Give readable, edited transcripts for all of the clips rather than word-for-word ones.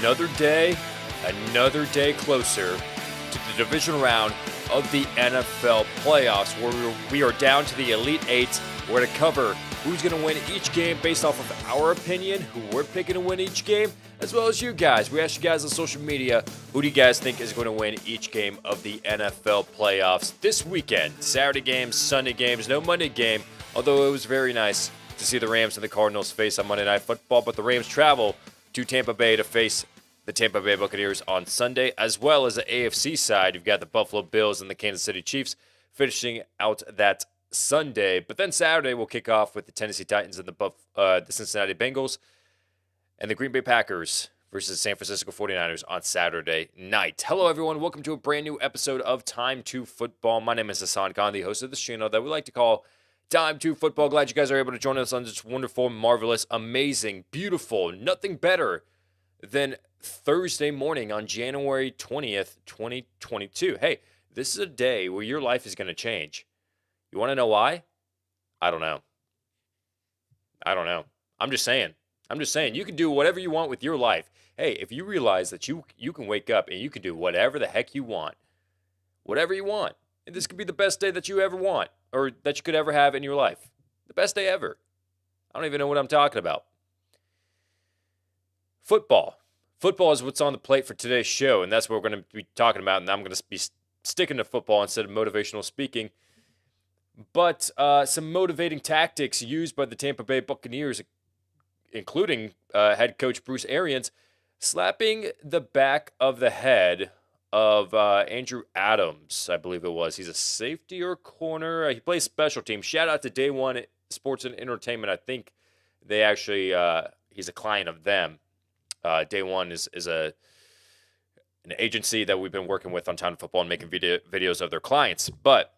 Another day closer to the Divisional Round of the NFL playoffs, where we are down to the Elite Eight. We're going to cover who's going to win each game based off of our opinion, who we're picking to win each game, as well as you guys. We asked you guys on social media, who do you guys think is going to win each game of the NFL playoffs this weekend? Saturday games, Sunday games, no Monday game, although it was very nice to see the Rams and the Cardinals face on Monday Night Football, but the Rams travel to Tampa Bay to face the Tampa Bay Buccaneers on Sunday, as well as the AFC side. You've got the Buffalo Bills and the Kansas City Chiefs finishing out that Sunday. But then Saturday we'll kick off with the Tennessee Titans and the Cincinnati Bengals and the Green Bay Packers versus the San Francisco 49ers on Saturday night. Hello, everyone. Welcome to a brand new episode of Time to Football. My name is Hassan Khan, the host of this channel that we like to call Time2Football. Glad you guys are able to join us on this wonderful, marvelous, amazing, beautiful, nothing better than Thursday morning on January 20th, 2022. Hey, this is a day where your life is going to change. You want to know why? I don't know. I'm just saying. You can do whatever you want with your life. Hey, if you realize that you can wake up and you can do whatever the heck you want, and this could be the best day that you ever want or that you could ever have in your life. The best day ever. I don't even know what I'm talking about. Football is what's on the plate for today's show, and that's what we're going to be talking about, and I'm going to be sticking to football instead of motivational speaking. But some motivating tactics used by the Tampa Bay Buccaneers, including head coach Bruce Arians, slapping the back of the head of Andrew Adams, I believe it was. He's a safety or corner. He plays special teams. Shout out to Day One Sports and Entertainment. I think they actually, he's a client of them. Day One is an agency that we've been working with on Time2Football and making videos of their clients. But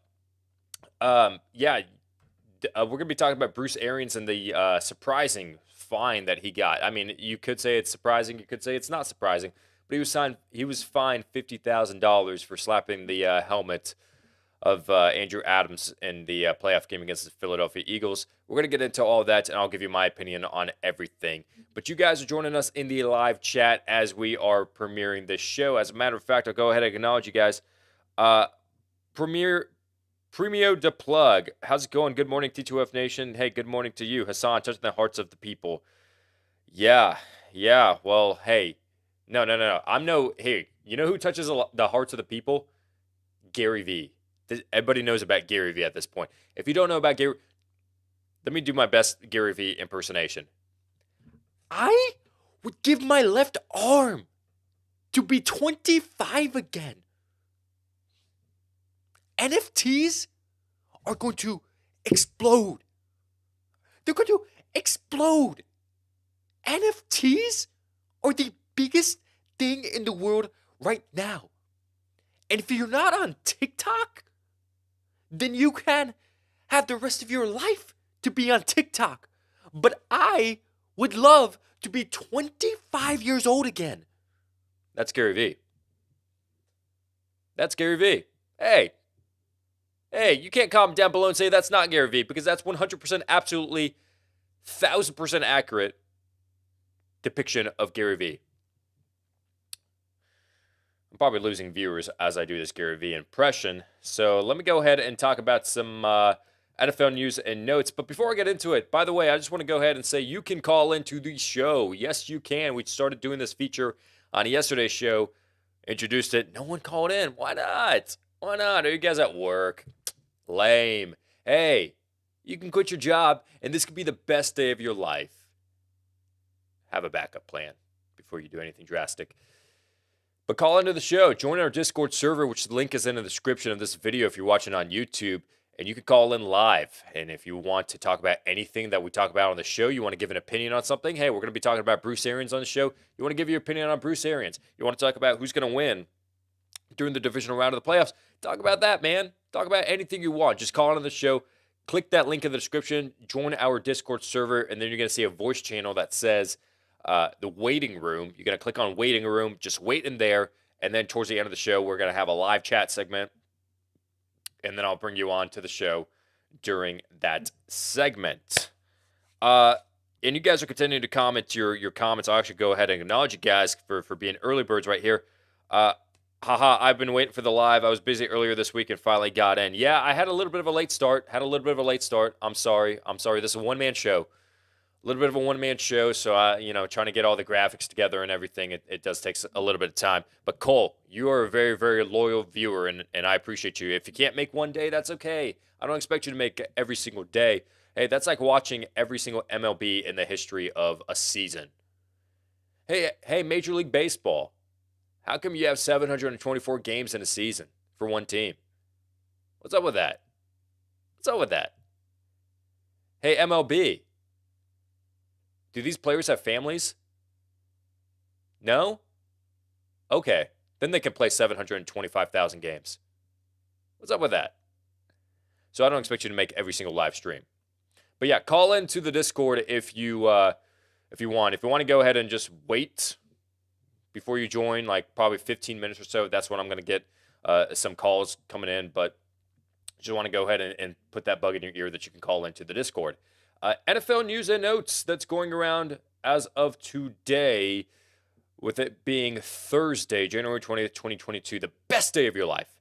we're going to be talking about Bruce Arians and the surprising fine that he got. I mean, you could say it's surprising, you could say it's not surprising, but he was fined $50,000 for slapping the helmet of Andrew Adams in the playoff game against the Philadelphia Eagles. We're going to get into all of that, and I'll give you my opinion on everything. But you guys are joining us in the live chat as we are premiering this show. As a matter of fact, I'll go ahead and acknowledge you guys. Premio de Plug, how's it going? Good morning, T2F Nation. Hey, good morning to you, Hassan, touching the hearts of the people. Yeah, well, hey, no. Hey, you know who touches the hearts of the people? Gary V. Everybody knows about Gary V at this point. If you don't know about Gary, let me do my best Gary V impersonation. I would give my left arm to be 25 again. NFTs are going to explode. They're going to explode. NFTs are the biggest thing in the world right now. And if you're not on TikTok, then you can have the rest of your life to be on TikTok. But I would love to be 25 years old again. That's Gary V. Hey, you can't comment down below and say that's not Gary V, because that's 100% absolutely 1,000% accurate depiction of Gary V. I'm probably losing viewers as I do this Gary V impression. So let me go ahead and talk about some NFL news and notes. But before I get into it, by the way, I just want to go ahead and say you can call into the show. Yes, you can. We started doing this feature on yesterday's show. Introduced it. No one called in. Why not? Are you guys at work? Lame. Hey, you can quit your job, and this could be the best day of your life. Have a backup plan before you do anything drastic. But call into the show. Join our Discord server, which the link is in the description of this video if you're watching on YouTube. And you can call in live. And if you want to talk about anything that we talk about on the show, you want to give an opinion on something, hey, we're going to be talking about Bruce Arians on the show. You want to give your opinion on Bruce Arians. You want to talk about who's going to win during the divisional round of the playoffs. Talk about that, man. Talk about anything you want. Just call into the show. Click that link in the description. Join our Discord server. And then you're going to see a voice channel that says the waiting room. You're going to click on waiting room. Just wait in there. And then towards the end of the show, we're going to have a live chat segment. And then I'll bring you on to the show during that segment. And you guys are continuing to comment your comments. I'll actually go ahead and acknowledge you guys for being early birds right here. Haha, I've been waiting for the live. I was busy earlier this week and finally got in. Yeah, I had a little bit of a late start. I'm sorry. This is a one-man show. A little bit of a one-man show, so trying to get all the graphics together and everything, it does take a little bit of time. But Cole, you are a very, very loyal viewer, and I appreciate you. If you can't make one day, that's okay. I don't expect you to make every single day. Hey, that's like watching every single MLB in the history of a season. Hey, Major League Baseball. How come you have 724 games in a season for one team? What's up with that? Hey, MLB. Do these players have families? No? Okay. Then they can play 725,000 games. What's up with that? So I don't expect you to make every single live stream. But yeah, call into the Discord if you want. If you want to go ahead and just wait before you join, like probably 15 minutes or so, that's when I'm going to get some calls coming in. But just want to go ahead and put that bug in your ear that you can call into the Discord. NFL news and notes that's going around as of today, with it being Thursday, January 20th, 2022, the best day of your life.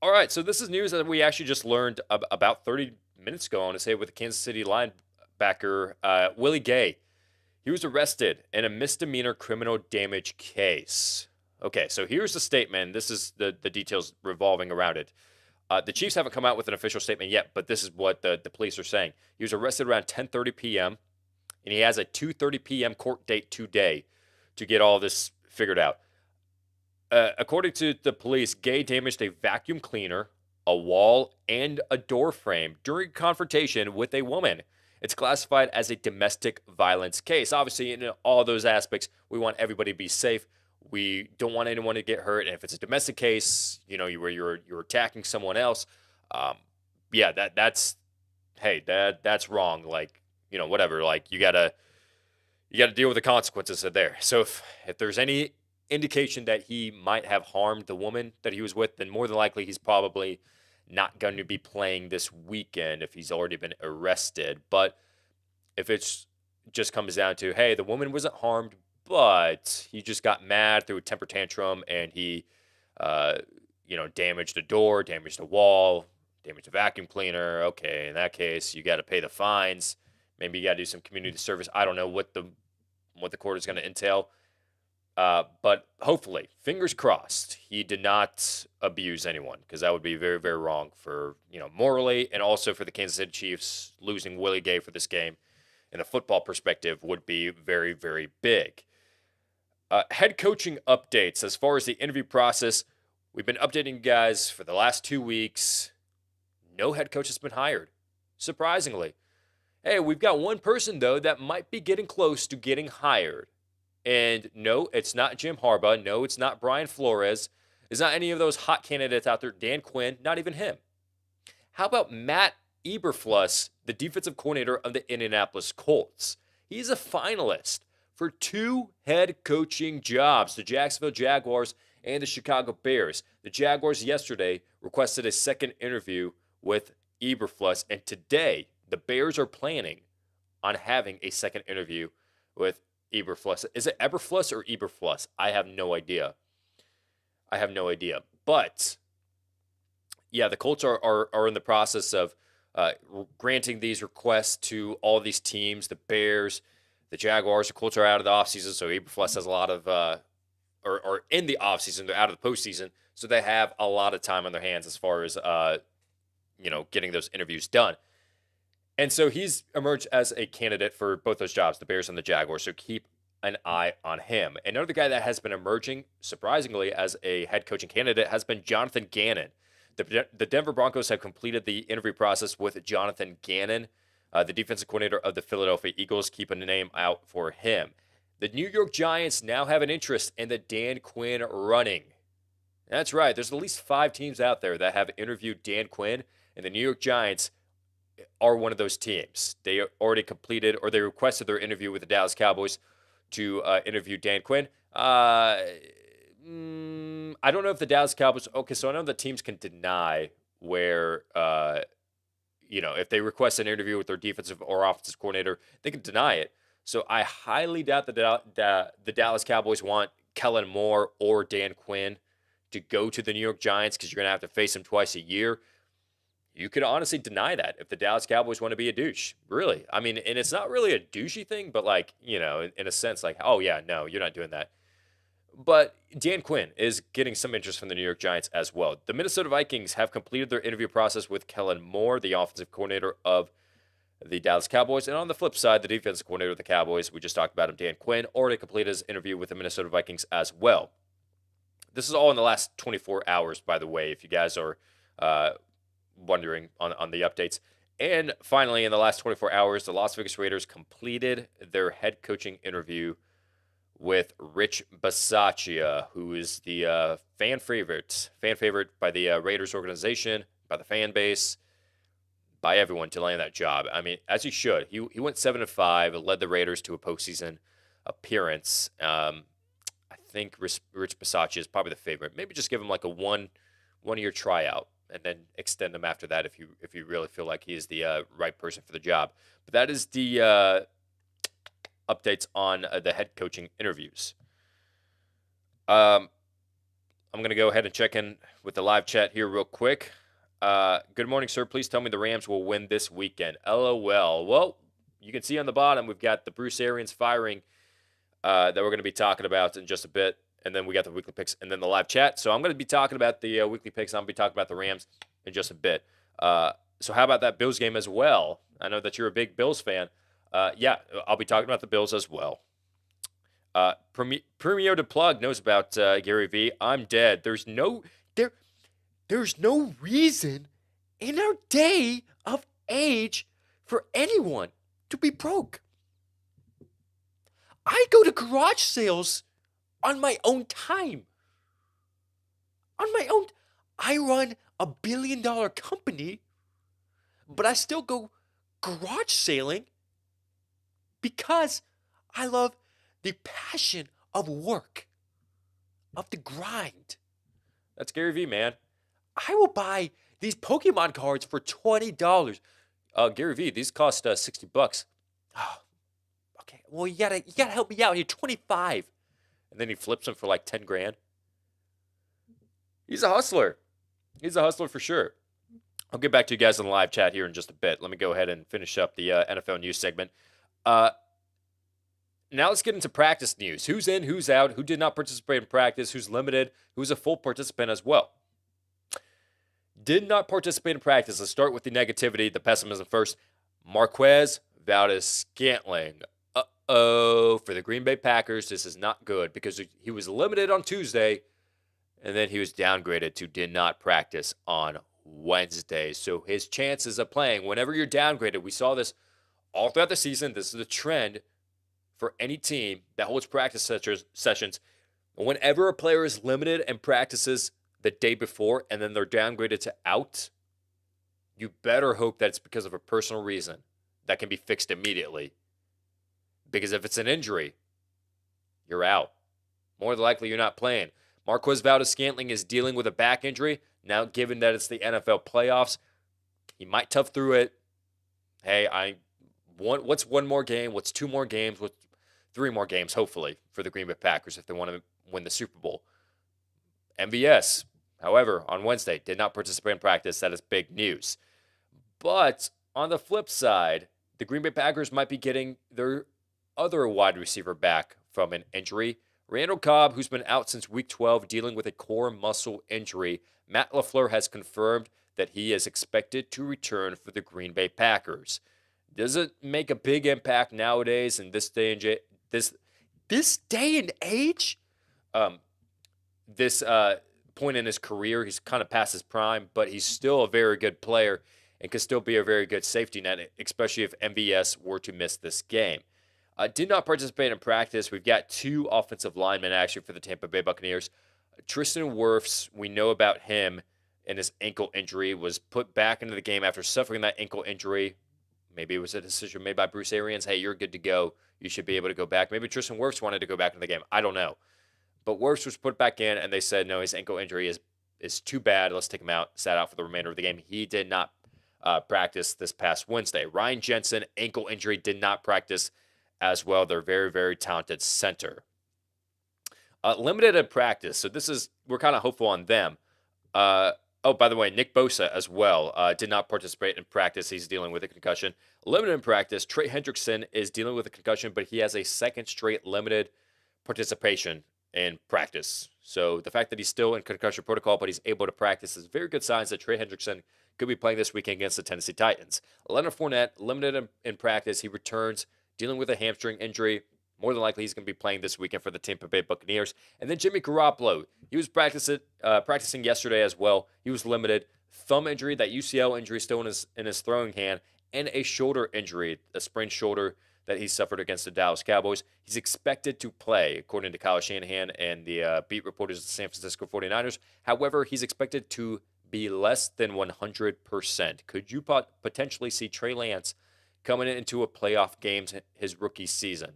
All right, so this is news that we actually just learned about 30 minutes ago, I want to say, with the Kansas City linebacker, Willie Gay. He was arrested in a misdemeanor criminal damage case. Okay, so here's the statement. This is the details revolving around it. The Chiefs haven't come out with an official statement yet, but this is what the police are saying. He was arrested around 10:30 p.m., and he has a 2:30 p.m. court date today to get all this figured out. According to the police, Gay damaged a vacuum cleaner, a wall, and a door frame during confrontation with a woman. It's classified as a domestic violence case. Obviously, in all those aspects, we want everybody to be safe. We don't want anyone to get hurt. And if it's a domestic case, where you're attacking someone else, that's wrong. Like, whatever. Like, you gotta deal with the consequences of there. So if there's any indication that he might have harmed the woman that he was with, then more than likely he's probably not going to be playing this weekend if he's already been arrested. But if it's just comes down to, hey, the woman wasn't harmed, but he just got mad, threw a temper tantrum, and he, damaged a door, damaged a wall, damaged a vacuum cleaner. Okay, in that case, you got to pay the fines. Maybe you got to do some community service. I don't know what the court is going to entail. But hopefully, fingers crossed, he did not abuse anyone, because that would be very, very wrong for, morally, and also for the Kansas City Chiefs. Losing Willie Gay for this game in a football perspective would be very, very big. Head coaching updates. As far as the interview process, we've been updating you guys for the last 2 weeks. No head coach has been hired, surprisingly. Hey, we've got one person, though, that might be getting close to getting hired. And no, it's not Jim Harbaugh. No, it's not Brian Flores. It's not any of those hot candidates out there. Dan Quinn, not even him. How about Matt Eberflus, the defensive coordinator of the Indianapolis Colts? He's a finalist for 2 head coaching jobs, the Jacksonville Jaguars and the Chicago Bears. The Jaguars yesterday requested a second interview with Eberflus, and today the Bears are planning on having a second interview with Eberflus. Is it Eberflus or Eberflus? I have no idea. But yeah, the Colts are in the process of granting these requests to all these teams. The Bears, the Jaguars, the Colts are out of the offseason, so Eberflus has a lot of or in the offseason. They're out of the postseason, so they have a lot of time on their hands as far as getting those interviews done. And so he's emerged as a candidate for both those jobs, the Bears and the Jaguars, so keep an eye on him. Another guy that has been emerging, surprisingly, as a head coaching candidate has been Jonathan Gannon. The Denver Broncos have completed the interview process with Jonathan Gannon, the defensive coordinator of the Philadelphia Eagles, keeping a name out for him. The New York Giants now have an interest in the Dan Quinn running. That's right. There's at least 5 teams out there that have interviewed Dan Quinn, and the New York Giants are one of those teams. They already completed, or they requested their interview with the Dallas Cowboys to interview Dan Quinn. I don't know if the Dallas Cowboys. Okay, so I know the teams can deny where if they request an interview with their defensive or offensive coordinator, they can deny it. So I highly doubt the Dallas Cowboys want Kellen Moore or Dan Quinn to go to the New York Giants because you're going to have to face them twice a year. You could honestly deny that if the Dallas Cowboys want to be a douche. Really. I mean, and it's not really a douchey thing, but like, in a sense, like, oh, yeah, no, you're not doing that. But Dan Quinn is getting some interest from the New York Giants as well. The Minnesota Vikings have completed their interview process with Kellen Moore, the offensive coordinator of the Dallas Cowboys. And on the flip side, the defensive coordinator of the Cowboys, we just talked about him, Dan Quinn, already completed his interview with the Minnesota Vikings as well. This is all in the last 24 hours, by the way, if you guys are wondering on the updates. And finally, in the last 24 hours, the Las Vegas Raiders completed their head coaching interview with Rich Bisaccia, who is the fan favorite by the Raiders organization, by the fan base, by everyone to land that job. I mean, as he should. He went 7-5, led the Raiders to a postseason appearance. I think Rich Bisaccia is probably the favorite. Maybe just give him like a one-year tryout and then extend him after that if you really feel like he is the right person for the job. But that is the updates on the head coaching interviews. I'm going to go ahead and check in with the live chat here real quick. Good morning, sir. Please tell me the Rams will win this weekend. LOL. Well, you can see on the bottom, we've got the Bruce Arians firing that we're going to be talking about in just a bit. And then we got the weekly picks and then the live chat. So I'm going to be talking about the weekly picks. I'm going to be talking about the Rams in just a bit. So how about that Bills game as well? I know that you're a big Bills fan. Yeah, I'll be talking about the Bills as well. Premio de Plug knows about Gary V. I'm dead. There's no reason in our day of age for anyone to be broke. I go to garage sales on my own time. I run a $1 billion company, but I still go garage sailing because I love the passion of work, of the grind. That's Gary V, man. I will buy these Pokemon cards for $20. Gary V, these cost $60. Oh, okay. Well, you gotta help me out here. 25, and then he flips them for like 10 grand. He's a hustler. He's a hustler for sure. I'll get back to you guys in the live chat here in just a bit. Let me go ahead and finish up the NFL news segment. Now let's get into practice news. Who's in, who's out, who did not participate in practice, who's limited, who's a full participant as well. Did not participate in practice. Let's start with the negativity, the pessimism first. Marquez Valdes-Scantling. For the Green Bay Packers, this is not good because he was limited on Tuesday, and then he was downgraded to did not practice on Wednesday. So his chances of playing, whenever you're downgraded, we saw this all throughout the season. This is a trend for any team that holds practice sessions. Whenever a player is limited and practices the day before and then they're downgraded to out, you better hope that it's because of a personal reason that can be fixed immediately. Because if it's an injury, you're out. More than likely, you're not playing. Marquez Valdes-Scantling is dealing with a back injury. Now, given that it's the NFL playoffs, he might tough through it. Hey, what's one more game? What's two more games? What's 3 more games, hopefully, for the Green Bay Packers if they want to win the Super Bowl. MVS, however, on Wednesday, did not participate in practice. That is big news. But on the flip side, the Green Bay Packers might be getting their other wide receiver back from an injury. Randall Cobb, who's been out since Week 12, dealing with a core muscle injury. Matt LaFleur has confirmed that he is expected to return for the Green Bay Packers. Does it make a big impact nowadays in this day and this day and age? This point in his career, he's kind of past his prime, but he's still a very good player and could still be a very good safety net, especially if MVS were to miss this game. Did not participate in practice. We've got 2 offensive linemen actually for the Tampa Bay Buccaneers. Tristan Wirfs, we know about him and his ankle injury, was put back into the game after suffering that ankle injury. Maybe it was a decision made by Bruce Arians. Hey, you're good to go. You should be able to go back. Maybe Tristan Wirfs wanted to go back into the game. I don't know. But Wirfs was put back in, and they said, no, his ankle injury is too bad. Let's take him out. Sat out for the remainder of the game. He did not practiced this past Wednesday. Ryan Jensen, ankle injury, did not practice as well. They're very, very talented center. Limited in practice, so we're kind of hopeful on them. Oh, by the way, Nick Bosa as well did not participate in practice. He's dealing with a concussion. Limited in practice, Trey Hendrickson is dealing with a concussion, but he has a second straight limited participation in practice. So the fact that he's still in concussion protocol, but he's able to practice is very good signs that Trey Hendrickson could be playing this weekend against the Tennessee Titans. Leonard Fournette, limited in practice. He returns dealing with a hamstring injury. More than likely, he's going to be playing this weekend for the Tampa Bay Buccaneers. And then Jimmy Garoppolo, he was practicing yesterday as well. He was limited. Thumb injury, that UCL injury still in his throwing hand, and a shoulder injury, a sprained shoulder that he suffered against the Dallas Cowboys. He's expected to play, according to Kyle Shanahan and the beat reporters of the San Francisco 49ers. However, he's expected to be less than 100%. Could you potentially see Trey Lance coming into a playoff game his rookie season?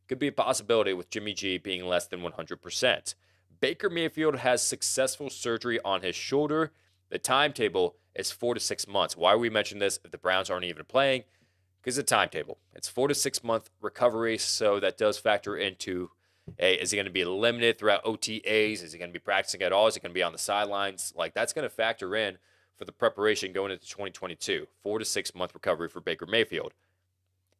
Could be a possibility with Jimmy G being less than 100%. Baker Mayfield has successful surgery on his shoulder. The timetable is 4 to 6 months. Why are we mentioning this if the Browns aren't even playing? Because the timetable. It's 4 to 6 month recovery, so that does factor into, hey, is he going to be limited throughout OTAs? Is he going to be practicing at all? Is he going to be on the sidelines? Like, that's going to factor in for the preparation going into 2022. 4 to 6 month recovery for Baker Mayfield.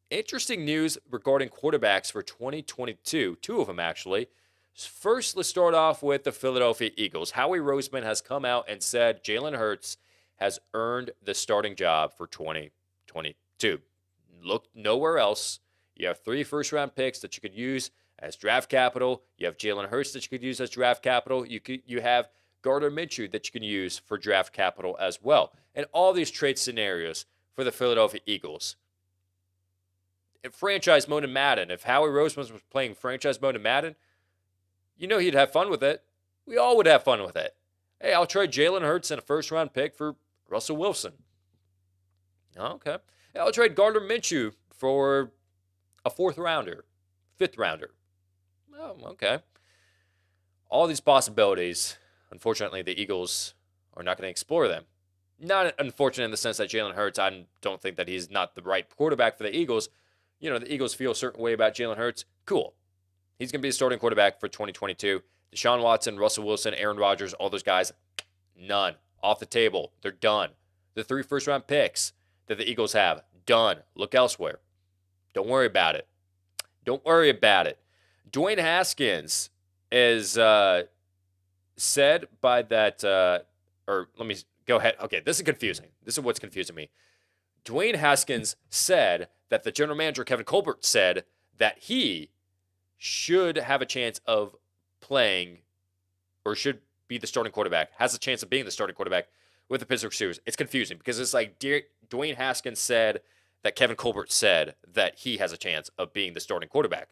Interesting news regarding quarterbacks for 2022. Two of them, actually. First, let's start off with the Philadelphia Eagles. Howie Roseman has come out and said Jalen Hurts has earned the starting job for 2022. Look nowhere else. You have 3 first-round picks that you could use as draft capital. You have Jalen Hurts that you could use as draft capital. You have Gardner Minshew that you can use for draft capital as well. And all these trade scenarios for the Philadelphia Eagles. In franchise mode in Madden, if Howie Roseman was playing franchise mode in Madden, you know he'd have fun with it. We all would have fun with it. Hey, I'll trade Jalen Hurts and a first-round pick for Russell Wilson. Okay. Hey, I'll trade Gardner Minshew for a 4th rounder, 5th rounder. Oh, okay. All these possibilities, unfortunately, the Eagles are not going to explore them. Not unfortunate in the sense that Jalen Hurts, I don't think that he's not the right quarterback for the Eagles. You know, the Eagles feel a certain way about Jalen Hurts. Cool. He's going to be the starting quarterback for 2022. Deshaun Watson, Russell Wilson, Aaron Rodgers, all those guys, none. Off the table. They're done. The 3 first-round picks that the Eagles have, done. Look elsewhere. Don't worry about it. Don't worry about it. Dwayne Haskins is said by that, or let me go ahead. Okay, this is confusing. This is what's confusing me. Dwayne Haskins said that the general manager, Kevin Colbert, said that he should have a chance of playing or should be the starting quarterback, has a chance of being the starting quarterback with the Pittsburgh Steelers. It's confusing because it's like Dwayne Haskins said that Kevin Colbert said that he has a chance of being the starting quarterback.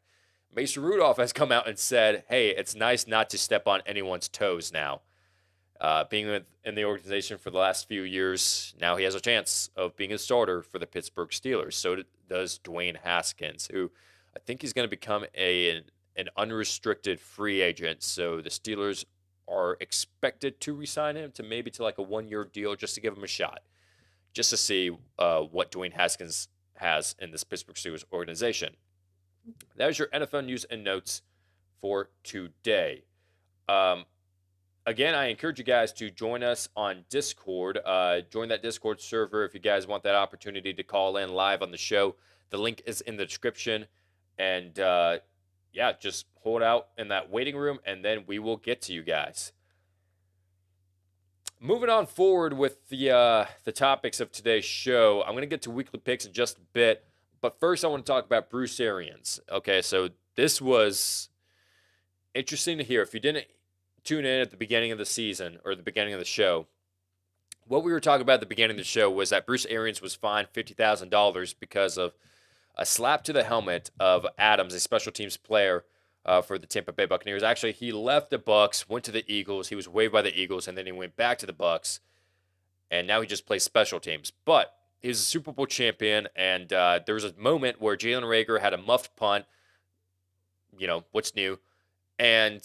Mason Rudolph has come out and said, hey, it's nice not to step on anyone's toes now. Being in the organization for the last few years, now he has a chance of being a starter for the Pittsburgh Steelers. So does Dwayne Haskins, who I think he's going to become an unrestricted free agent. So the Steelers are expected to re-sign him to maybe to like a 1-year deal just to give him a shot, just to see what Dwayne Haskins has in this Pittsburgh Steelers organization. That is your NFL news and notes for today. Again, I encourage you guys to join us on Discord. Join that Discord server if you guys want that opportunity to call in live on the show. The link is in the description. And, yeah, just hold out in that waiting room, and then we will get to you guys. Moving on forward with the topics of today's show, I'm going to get to weekly picks in just a bit. But first, I want to talk about Bruce Arians. Okay, so this was interesting to hear. If you didn't tune in at the beginning of the season or the beginning of the show, what we were talking about at the beginning of the show was that Bruce Arians was fined $50,000 because of a slap to the helmet of Adams, a special teams player for the Tampa Bay Buccaneers. Actually, he left the Bucs, went to the Eagles. He was waived by the Eagles, and then he went back to the Bucs, and now he just plays special teams. But he's a Super Bowl champion, and there was a moment where Jalen Reagor had a muffed punt. You know, what's new? And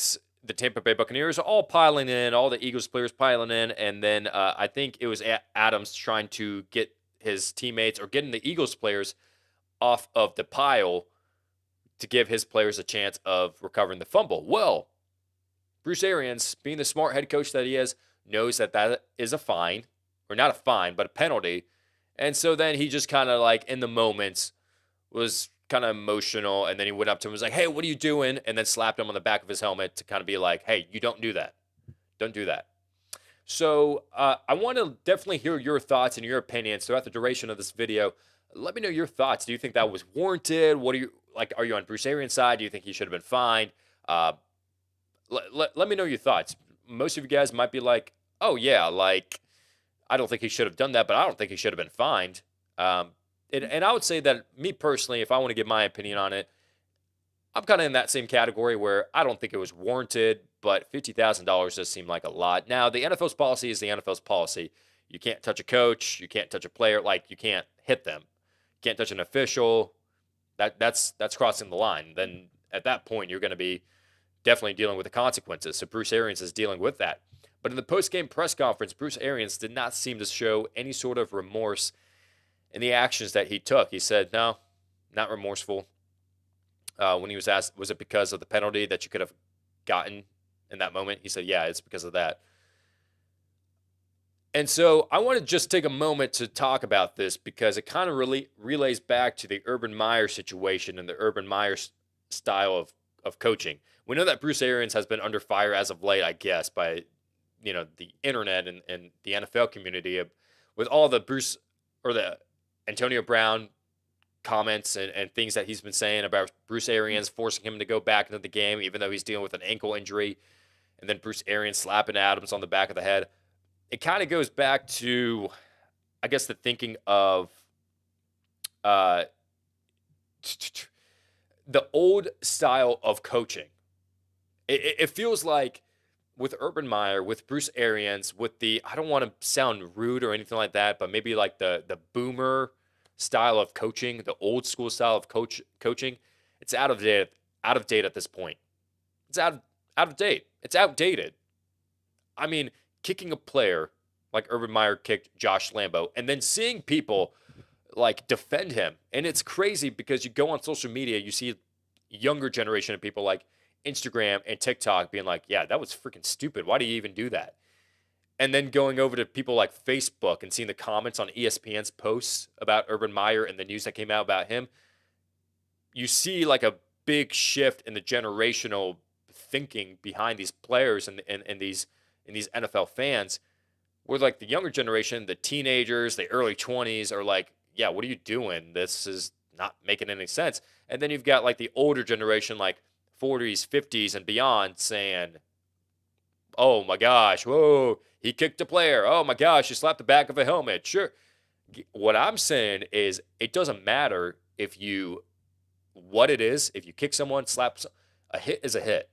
the Tampa Bay Buccaneers all piling in, all the Eagles players piling in, and then I think it was Adams trying to get his teammates or getting the Eagles players off of the pile to give his players a chance of recovering the fumble. Well, Bruce Arians, being the smart head coach that he is, knows that that is a fine, or not a fine, but a penalty. And so then he just kind of like in the moments was kind of emotional, and then he went up to him and was like, hey, what are you doing? And then slapped him on the back of his helmet to kind of be like, hey, you don't do that. Don't do that. So I want to definitely hear your thoughts and your opinions throughout the duration of this video. Let me know your thoughts. Do you think that was warranted? What are you like? Are you on Bruce Arians' side? Do you think he should have been fined? Let me know your thoughts. Most of you guys might be like, oh yeah, like I don't think he should have done that, but I don't think he should have been fined. And I would say that me personally, if I want to give my opinion on it, I'm kind of in that same category where I don't think it was warranted, but $50,000 does seem like a lot. Now, the NFL's policy is the NFL's policy. You can't touch a coach. You can't touch a player. Like, you can't hit them. You can't touch an official. That's crossing the line. Then at that point, you're going to be definitely dealing with the consequences. So Bruce Arians is dealing with that. But in the post-game press conference, Bruce Arians did not seem to show any sort of remorse in the actions that he took. He said, no, not remorseful. When he was asked, was it because of the penalty that you could have gotten in that moment? He said, yeah, it's because of that. And so I want to just take a moment to talk about this because it kind of really relays back to the Urban Meyer situation and the Urban Meyer style of coaching. We know that Bruce Arians has been under fire as of late, I guess, by the internet and the NFL community with all the Bruce or the Antonio Brown comments and things that he's been saying about Bruce Arians forcing him to go back into the game, even though he's dealing with an ankle injury, and then Bruce Arians slapping Adams on the back of the head. It kind of goes back to, I guess, the thinking of the old style of coaching. It feels like with Urban Meyer, with Bruce Arians, with the, I don't want to sound rude or anything like that, but maybe like the boomer style of coaching, the old school style of coaching, it's out of date at this point. It's out of date. It's outdated. I mean, kicking a player like Urban Meyer kicked Josh Lambo and then seeing people like defend him. And it's crazy because you go on social media, you see younger generation of people like Instagram and TikTok being like, yeah, that was freaking stupid. Why do you even do that? And then going over to people like Facebook and seeing the comments on ESPN's posts about Urban Meyer and the news that came out about him, you see like a big shift in the generational thinking behind these players and these NFL fans, where like the younger generation, the teenagers, the early 20s are like, yeah, what are you doing? This is not making any sense. And then you've got like the older generation, like 40s, 50s, and beyond saying, oh my gosh, whoa, he kicked a player. Oh my gosh, he slapped the back of a helmet. Sure. What I'm saying is it doesn't matter what it is. If you kick someone, a hit is a hit.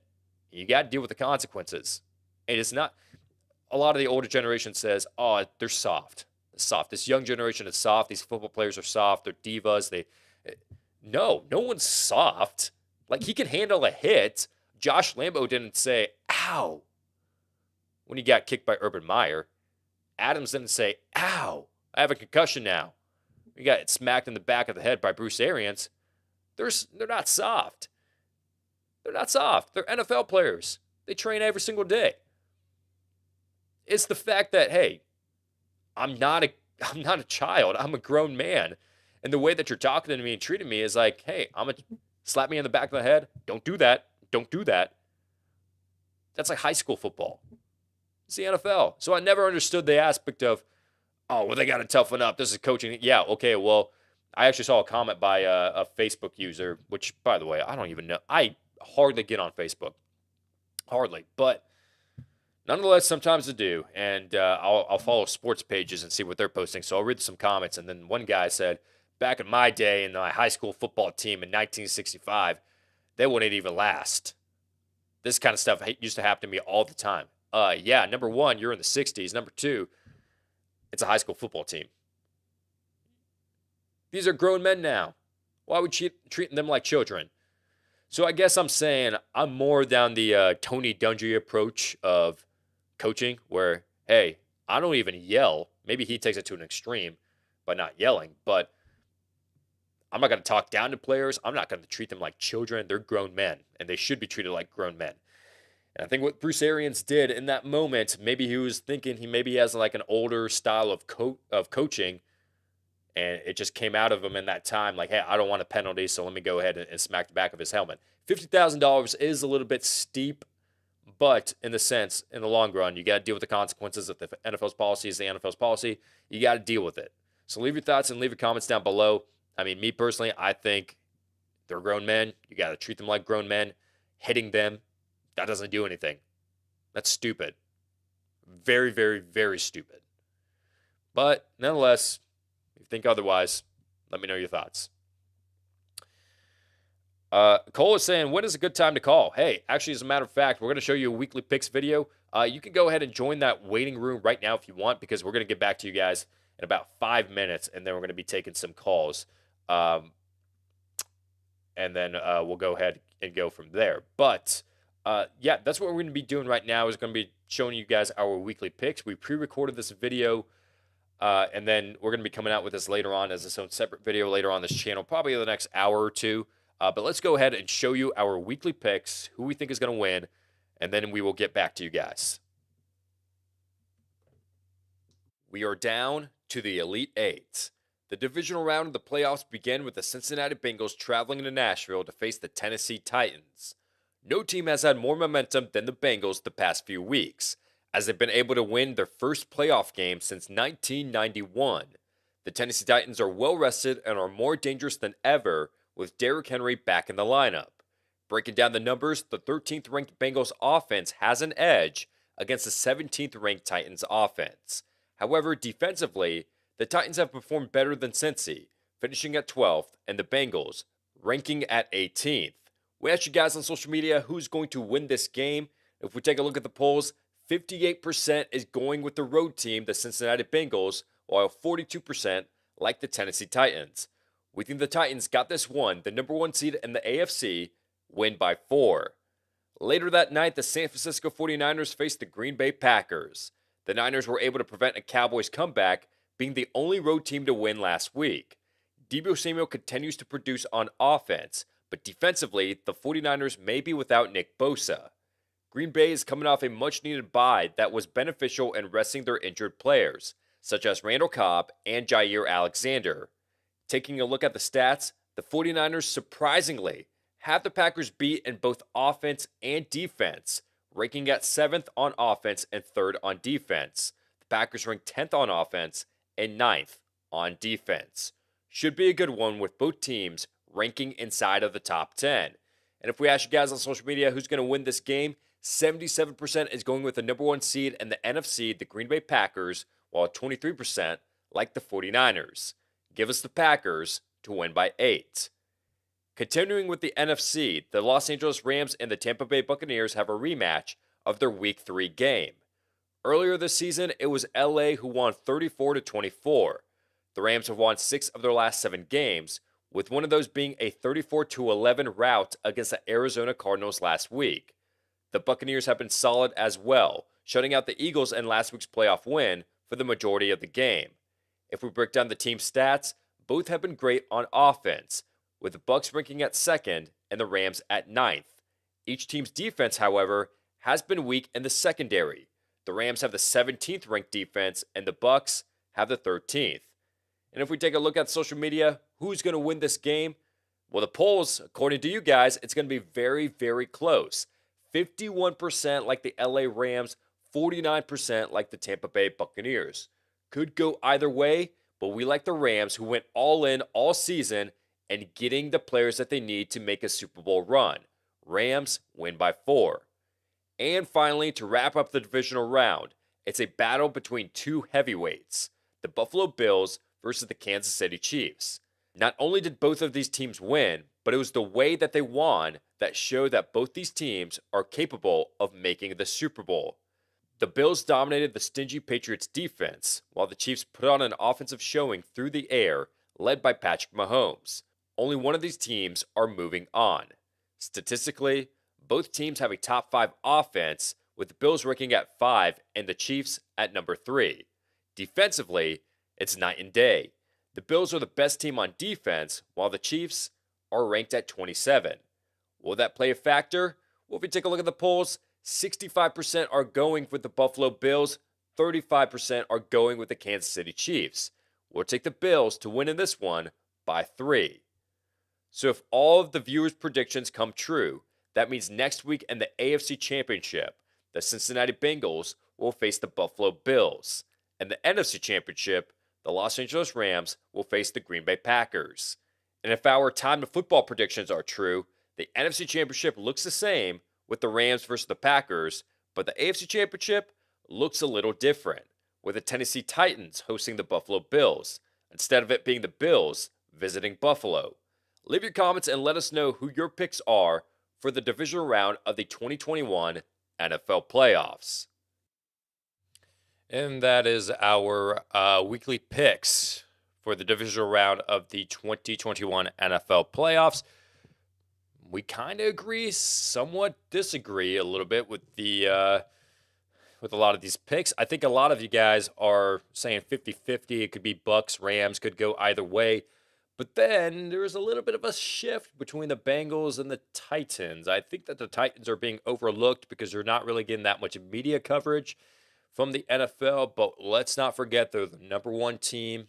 You got to deal with the consequences. And it's not, a lot of the older generation says, oh, they're soft. Soft. This young generation is soft. These football players are soft. They're divas. No one's soft. Like, he can handle a hit. Josh Lambo didn't say, ow, when he got kicked by Urban Meyer. Adams didn't say, ow, I have a concussion now. He got smacked in the back of the head by Bruce Arians. They're not soft. They're not soft. They're NFL players. They train every single day. It's the fact that, hey, I'm not a child. I'm a grown man. And the way that you're talking to me and treating me is like, hey, slap me in the back of the head. Don't do that. Don't do that. That's like high school football. It's the NFL. So I never understood the aspect of, oh, well, they got to toughen up. This is coaching. Yeah, okay, well, I actually saw a comment by a Facebook user, which, by the way, I don't even know. I hardly get on Facebook. Hardly. But nonetheless, sometimes I do. And I'll follow sports pages and see what they're posting. So I'll read some comments. And then one guy said, back in my day in my high school football team in 1965, they wouldn't even last. This kind of stuff used to happen to me all the time. Yeah, number one, you're in the 60s. Number two, it's a high school football team. These are grown men now. Why would you treat them like children? So I guess I'm saying I'm more down the Tony Dungy approach of coaching, where, hey, I don't even yell. Maybe he takes it to an extreme by not yelling, but I'm not going to talk down to players. I'm not going to treat them like children. They're grown men, and they should be treated like grown men. And I think what Bruce Arians did in that moment, maybe he was thinking he has like an older style of coaching, and it just came out of him in that time. Like, hey, I don't want a penalty, so let me go ahead and smack the back of his helmet. $50,000 is a little bit steep, but in the long run, you got to deal with the consequences. If the NFL's policy is the NFL's policy, you got to deal with it. So leave your thoughts and leave your comments down below. I mean, me personally, I think they're grown men. You got to treat them like grown men. Hitting them, that doesn't do anything. That's stupid. Very, very, very stupid. But nonetheless, if you think otherwise, let me know your thoughts. Cole is saying, when is a good time to call? Hey, actually, as a matter of fact, we're going to show you a weekly picks video. You can go ahead and join that waiting room right now if you want, because we're going to get back to you guys in about 5 minutes, and then we're going to be taking some calls. And then we'll go ahead and go from there. But, yeah, that's what we're going to be doing right now, is going to be showing you guys our weekly picks. We pre-recorded this video, and then we're going to be coming out with this later on as its own separate video later on this channel, probably in the next hour or two. But let's go ahead and show you our weekly picks, who we think is going to win, and then we will get back to you guys. We are down to the Elite Eight. The divisional round of the playoffs begin with the Cincinnati Bengals traveling to Nashville to face the Tennessee Titans. No team has had more momentum than the Bengals the past few weeks, as they've been able to win their first playoff game since 1991. The Tennessee Titans are well rested and are more dangerous than ever, with Derrick Henry back in the lineup. Breaking down the numbers, the 13th ranked Bengals offense has an edge against the 17th ranked Titans offense. However, defensively, the Titans have performed better than Cincy, finishing at 12th, and the Bengals ranking at 18th. We asked you guys on social media who's going to win this game. If we take a look at the polls, 58% is going with the road team, the Cincinnati Bengals, while 42% like the Tennessee Titans. We think the Titans got this one, the number 1 seed in the AFC, win by 4. Later that night, the San Francisco 49ers faced the Green Bay Packers. The Niners were able to prevent a Cowboys comeback, being the only road team to win last week. Deebo Samuel continues to produce on offense, but defensively, the 49ers may be without Nick Bosa. Green Bay is coming off a much-needed bye that was beneficial in resting their injured players, such as Randall Cobb and Jair Alexander. Taking a look at the stats, the 49ers surprisingly have the Packers beat in both offense and defense, ranking at 7th on offense and 3rd on defense. The Packers rank 10th on offense and 9th on defense. Should be a good one with both teams ranking inside of the top 10. And if we ask you guys on social media who's going to win this game, 77% is going with the number 1 seed in the NFC, the Green Bay Packers, while 23% like the 49ers. Give us the Packers to win by 8. Continuing with the NFC, the Los Angeles Rams and the Tampa Bay Buccaneers have a rematch of their Week 3 game. Earlier this season, it was LA who won 34-24. The Rams have won 6 of their last 7 games, with one of those being a 34-11 rout against the Arizona Cardinals last week. The Buccaneers have been solid as well, shutting out the Eagles in last week's playoff win for the majority of the game. If we break down the team's stats, both have been great on offense, with the Bucs ranking at 2nd and the Rams at 9th. Each team's defense, however, has been weak in the secondary. The Rams have the 17th ranked defense and the Bucs have the 13th. And if we take a look at social media, who's going to win this game? Well, the polls, according to you guys, it's going to be very, very close. 51% like the LA Rams, 49% like the Tampa Bay Buccaneers. Could go either way, but we like the Rams, who went all in all season and getting the players that they need to make a Super Bowl run. Rams win by 4. And finally, to wrap up the divisional round, it's a battle between 2 heavyweights, the Buffalo Bills versus the Kansas City Chiefs. Not only did both of these teams win, but it was the way that they won that showed that both these teams are capable of making the Super Bowl. The Bills dominated the stingy Patriots defense, while the Chiefs put on an offensive showing through the air, led by Patrick Mahomes. Only one of these teams are moving on. Statistically, both teams have a top 5 offense, with the Bills ranking at 5 and the Chiefs at number 3. Defensively, it's night and day. The Bills are the best team on defense, while the Chiefs are ranked at 27. Will that play a factor? Well, if we take a look at the polls, 65% are going with the Buffalo Bills, 35% are going with the Kansas City Chiefs. We'll take the Bills to win in this one by 3. So if all of the viewers' predictions come true, that means next week in the AFC Championship, the Cincinnati Bengals will face the Buffalo Bills. And the NFC Championship, the Los Angeles Rams will face the Green Bay Packers. And if our Time to Football predictions are true, the NFC Championship looks the same with the Rams versus the Packers, but the AFC Championship looks a little different, with the Tennessee Titans hosting the Buffalo Bills, instead of it being the Bills visiting Buffalo. Leave your comments and let us know who your picks are for the divisional round of the 2021 NFL playoffs. And that is our weekly picks for the divisional round of the 2021 NFL playoffs. We kind of agree, somewhat disagree a little bit with a lot of these picks. I think a lot of you guys are saying 50-50. It could be Bucks, Rams, could go either way. But then there's a little bit of a shift between the Bengals and the Titans. I think that the Titans are being overlooked because they're not really getting that much media coverage from the NFL. But let's not forget they're the number 1 team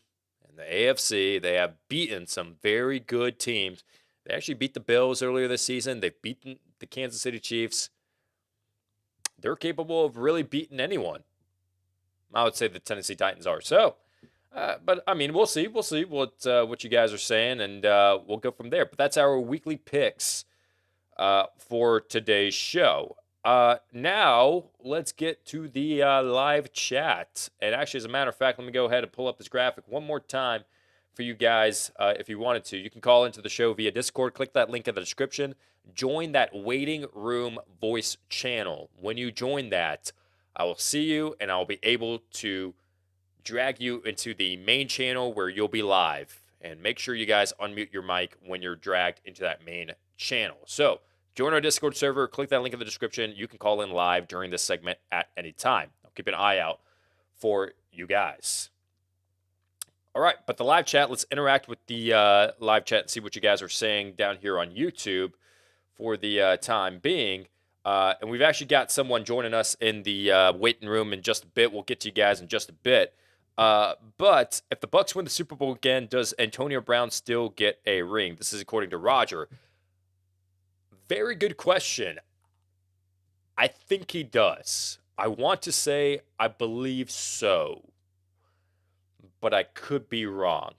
in the AFC. They have beaten some very good teams. They actually beat the Bills earlier this season. They've beaten the Kansas City Chiefs. They're capable of really beating anyone. I would say the Tennessee Titans are. So, but I mean, we'll see. We'll see what you guys are saying, and we'll go from there. But that's our weekly picks for today's show. Now, let's get to the live chat. And actually, as a matter of fact, let me go ahead and pull up this graphic one more time for you guys if you wanted to. You can call into the show via Discord. Click that link in the description. Join that waiting room voice channel. When you join that, I will see you, and I'll be able to drag you into the main channel where you'll be live. And make sure you guys unmute your mic when you're dragged into that main channel. So join our Discord server. Click that link in the description. You can call in live during this segment at any time. I'll keep an eye out for you guys. All right, but the live chat, let's interact with the live chat and see what you guys are saying down here on YouTube for the time being. And we've actually got someone joining us in the waiting room in just a bit. We'll get to you guys in just a bit. But if the Bucks win the Super Bowl again, does Antonio Brown still get a ring? This is according to Roger. Very good question. I think he does. I want to say I believe so, but I could be wrong.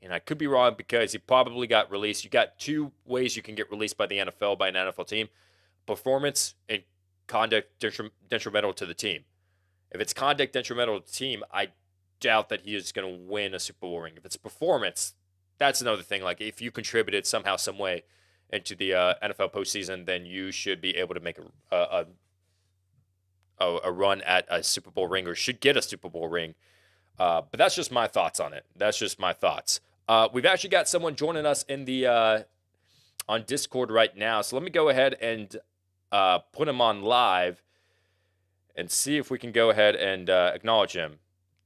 And I could be wrong because he probably got released. You got 2 ways you can get released by the NFL, by an NFL team: performance and conduct detrimental to the team. If it's conduct detrimental to the team, I doubt that he is going to win a Super Bowl ring. If it's performance, that's another thing. Like, if you contributed somehow, some way into the NFL postseason, then you should be able to make a run at a Super Bowl ring, or should get a Super Bowl ring. But that's just my thoughts on it. That's just my thoughts. We've actually got someone joining us in the on Discord right now. So let me go ahead and put him on live and see if we can go ahead and acknowledge him.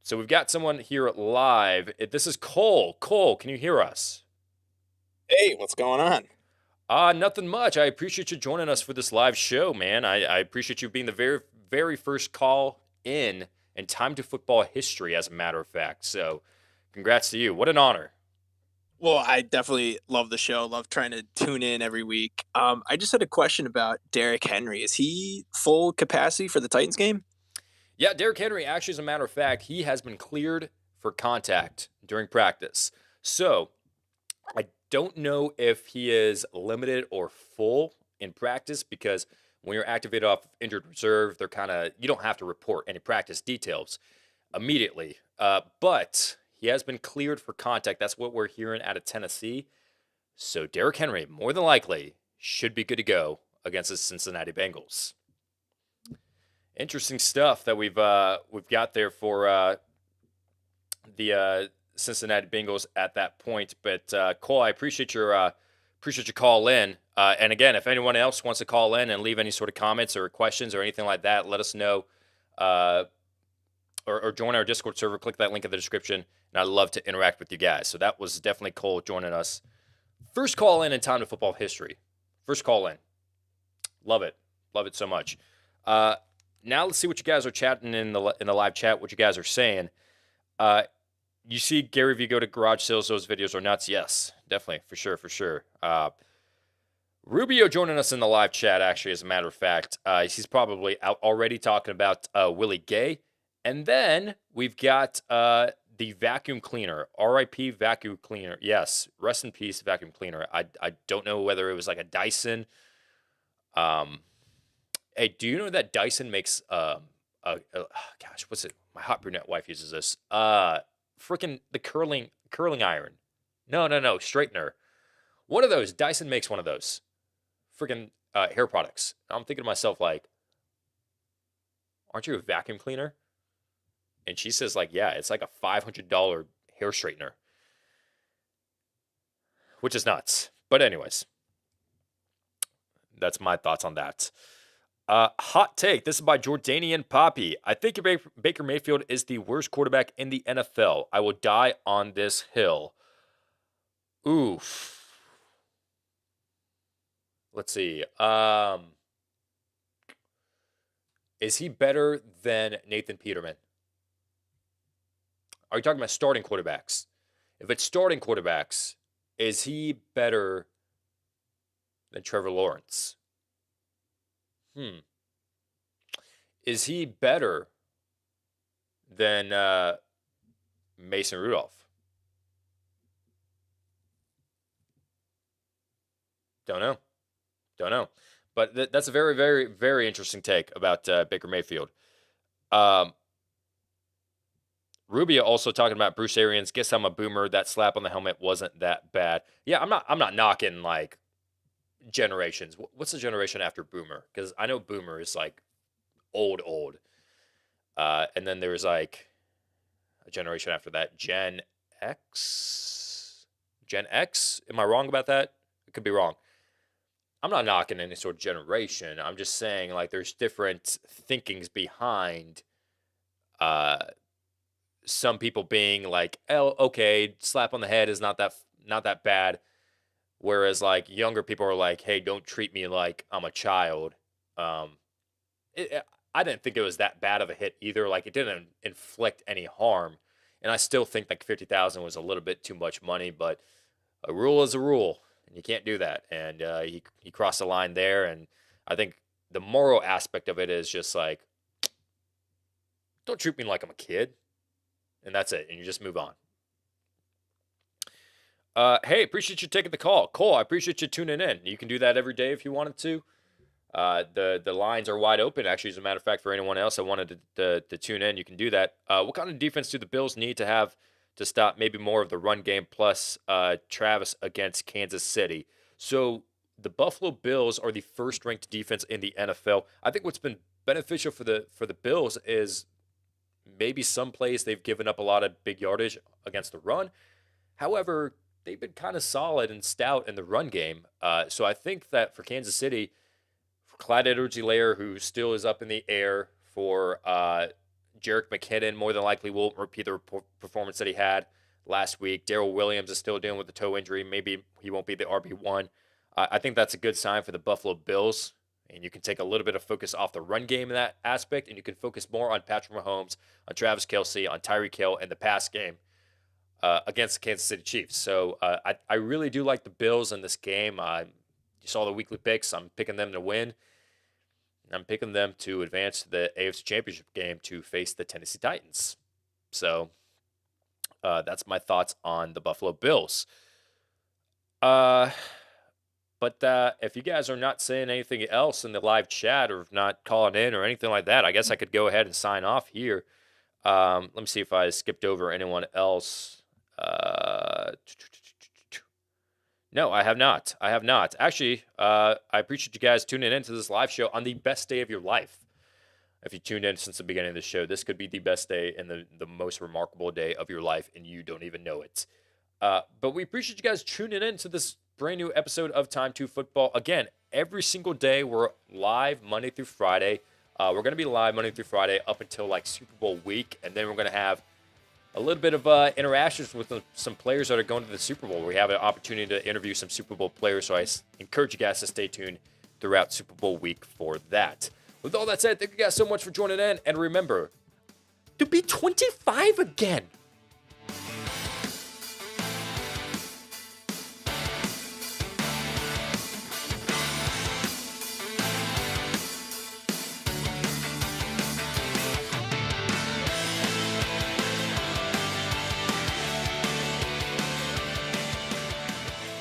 So we've got someone here live. This is Cole. Cole, can you hear us? Hey, what's going on? Nothing much. I appreciate you joining us for this live show, man. I appreciate you being the very, very first call in Time to Football history, as a matter of fact. So congrats to you. What an honor. Well, I definitely love the show. Love trying to tune in every week. I just had a question about Derrick Henry. Is he full capacity for the Titans game? Yeah, Derrick Henry, actually, as a matter of fact, he has been cleared for contact during practice. So I don't know if he is limited or full in practice, because when you're activated off injured reserve, you don't have to report any practice details immediately. But he has been cleared for contact. That's what we're hearing out of Tennessee. So Derrick Henry, more than likely, should be good to go against the Cincinnati Bengals. Interesting stuff that we've got there for the Cincinnati Bengals at that point. But Cole, I appreciate your call in. And again, if anyone else wants to call in and leave any sort of comments or questions or anything like that, let us know. Or join our Discord server. Click that link in the description, and I'd love to interact with you guys. So that was definitely Cole joining us. First call in Time to Football history. First call in. Love it. Love it so much. Now let's see what you guys are chatting in the live chat, what you guys are saying. You see Gary Vee go to garage sales, those videos are nuts. Yes, definitely, for sure. Rubio joining us in the live chat, actually, as a matter of fact. He's probably out already talking about Willie Gay. And then we've got the vacuum cleaner, RIP vacuum cleaner. Yes, rest in peace, vacuum cleaner. I don't know whether it was like a Dyson. Hey, do you know that Dyson makes gosh, what's it? My hot brunette wife uses this. Freaking the curling iron. No, straightener. One of those. Dyson makes one of those. Freaking hair products. I'm thinking to myself, like, aren't you a vacuum cleaner? And she says, like, yeah, it's like a $500 hair straightener, which is nuts. But anyways, that's my thoughts on that. Hot take. This is by Jordanian Poppy. I think Baker Mayfield is the worst quarterback in the NFL. I will die on this hill. Oof. Let's see. Is he better than Nathan Peterman? Are you talking about starting quarterbacks? If it's starting quarterbacks, is he better than Trevor Lawrence? Is he better than Mason Rudolph? Don't know. But that's a very, very, very interesting take about Baker Mayfield. Rubio also talking about Bruce Arians. Guess I'm a boomer. That slap on the helmet wasn't that bad. Yeah, I'm not knocking like generations. What's the generation after boomer? Because I know boomer is like old. And then there's like a generation after that, Gen X. Am I wrong about that? It could be wrong. I'm not knocking any sort of generation. I'm just saying like there's different thinkings behind some people being like, oh, okay, slap on the head is not that bad. Whereas like younger people are like, hey, don't treat me like I'm a child. I didn't think it was that bad of a hit either. Like it didn't inflict any harm. And I still think like 50,000 was a little bit too much money, but a rule is a rule and you can't do that. And he crossed the line there. And I think the moral aspect of it is just like, don't treat me like I'm a kid. And that's it. And you just move on. Hey, appreciate you taking the call. Cole, I appreciate you tuning in. You can do that every day if you wanted to. The lines are wide open, actually, as a matter of fact, for anyone else that wanted to tune in, you can do that. What kind of defense do the Bills need to have to stop maybe more of the run game plus Travis against Kansas City? So the Buffalo Bills are the first-ranked defense in the NFL. I think what's been beneficial for the Bills is maybe some plays they've given up a lot of big yardage against the run. However, they've been kind of solid and stout in the run game. So I think that for Kansas City, for Clyde Edwards-Helaire, who still is up in the air, for Jerick McKinnon, more than likely won't repeat the performance that he had last week. Darrell Williams is still dealing with the toe injury. Maybe he won't be the RB1. I think that's a good sign for the Buffalo Bills. And you can take a little bit of focus off the run game in that aspect, and you can focus more on Patrick Mahomes, on Travis Kelce, on Tyreek Hill, and the pass game against the Kansas City Chiefs. So I really do like the Bills in this game. You saw the weekly picks. I'm picking them to win. I'm picking them to advance to the AFC Championship game to face the Tennessee Titans. So that's my thoughts on the Buffalo Bills. But if you guys are not saying anything else in the live chat or not calling in or anything like that, I guess I could go ahead and sign off here. Let me see if I skipped over anyone else. No, I have not. Actually, I appreciate you guys tuning into this live show on the best day of your life. If you tuned in since the beginning of the show, this could be the best day and the most remarkable day of your life, and you don't even know it. But we appreciate you guys tuning in to this brand new episode of Time2Football. Again, every single day we're live Monday through Friday. We're going to be live Monday through Friday up until like Super Bowl week, and then we're going to have a little bit of interactions with some players that are going to the Super Bowl. We have an opportunity to interview some Super Bowl players, so I encourage you guys to stay tuned throughout Super Bowl week for that. With all that said, thank you guys so much for joining in, and remember to be 25 again.